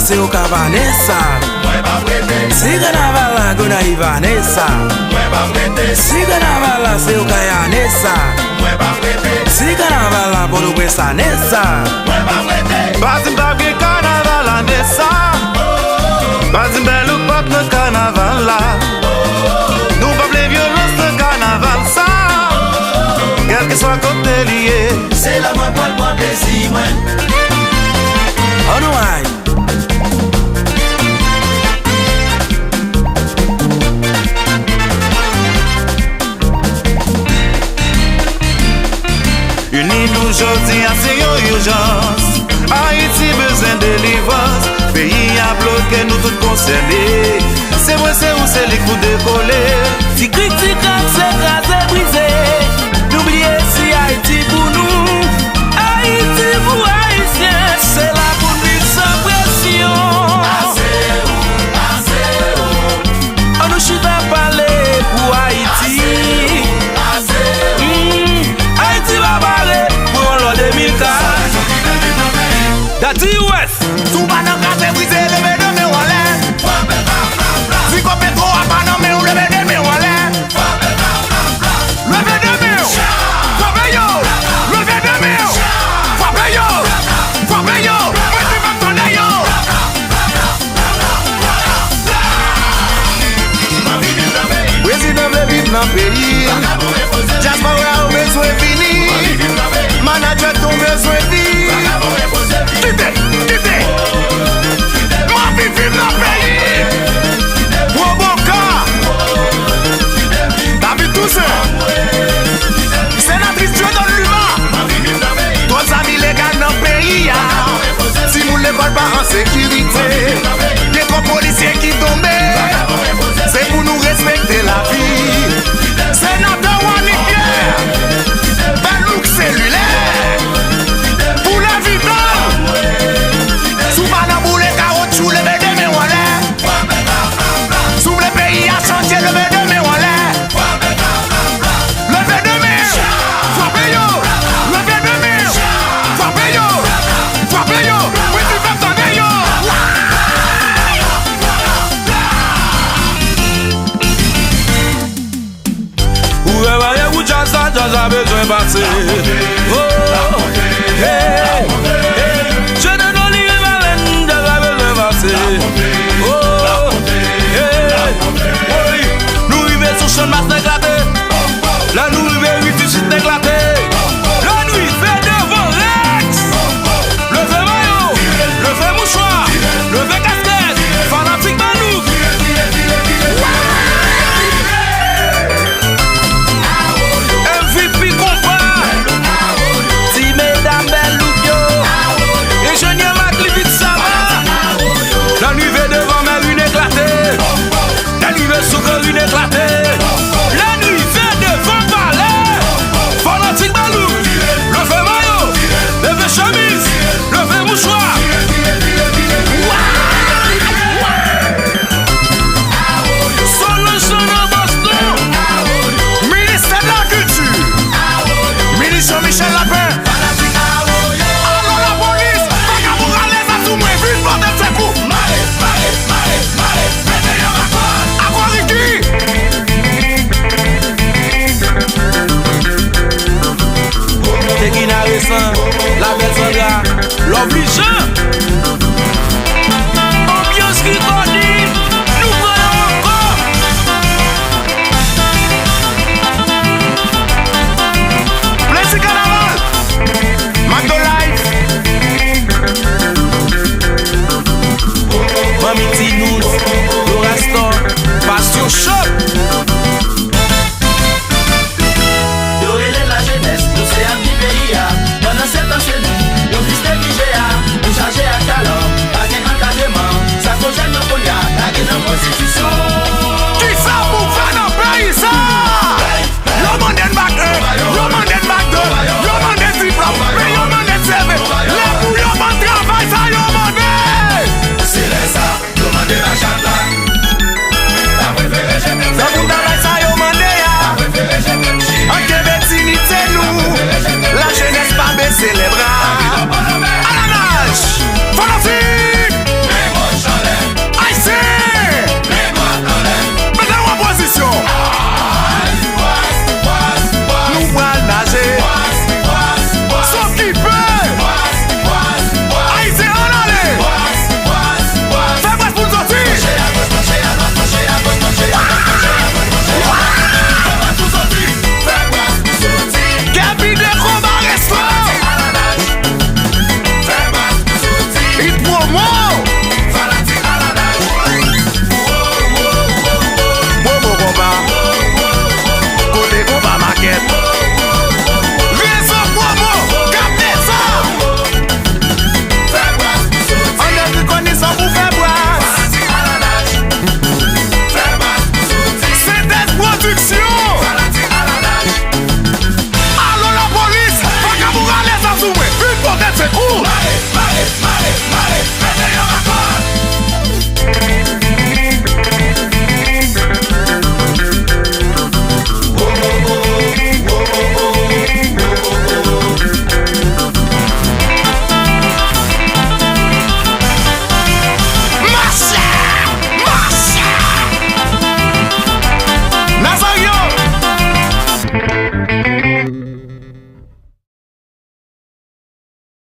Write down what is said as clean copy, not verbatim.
se o ka Vanessa. Si carnaval la gona y Vanessa. Si carnaval la se o ka Yanessa. Si carnaval la bono kwesa Nessa. Bazin babye carnaval la Nessa. Bazin bel ou pop le carnaval la. Nous pas les violences le carnaval ça. Quel que soit côté lié. C'est la moi pour le plaisir moi. Oh no I. Unis nous aujourd'hui à c'est urgence. Haïti besoin de délivrance. Pays a bloqué nous tous concernés. C'est vrai c'est où c'est les coups de colère. Si critique c'est rasé brisé. N'oubliez si Haïti pour nous. Haïti pour Haïtiens. C'est la pour vivre sans pression. On nous chute à parler pour Haïti. Haïti va parler pour l'an 2004. Dati West. Sous banan café brisé, levé de mes wallets. Si qu'on fait trop à banan, mais on levé de mes wallets. Levé de mes frappez yo. Levé de mes frappez yo. Frappez yo. Moi tu vas m'tendre yo. Président veut vivre dans le pays. Diaspora au besoin fini. Manager ton besoin fini. Ma vie vive dans le pays. Roboca. David Toussaint. Sénatrice, tu es dans l'humain. Toi, amis légal dans le pays. Si vous ne l'école pas en sécurité, il y a trop policiers qui tombent. C'est pour nous respecter la vie. Sénateur Wani Pierre. Ben look cellulaire. Pour la vie sous banan boule carotte sous le bébé de mes wallets. Sous le pays a changé le bébé de mes wallets. Le bébé de mes frappez yo. Le bébé de mes frappez yo. Frappez yo. Oui tu fais ton yo. Où est ma y'a ça, j'en ai besoin de passer. Oh, hey, hey. Je ne dois lire ma laine, j'en ai besoin de passer. Oh, hey, oui. Nous vivons sur le chemin de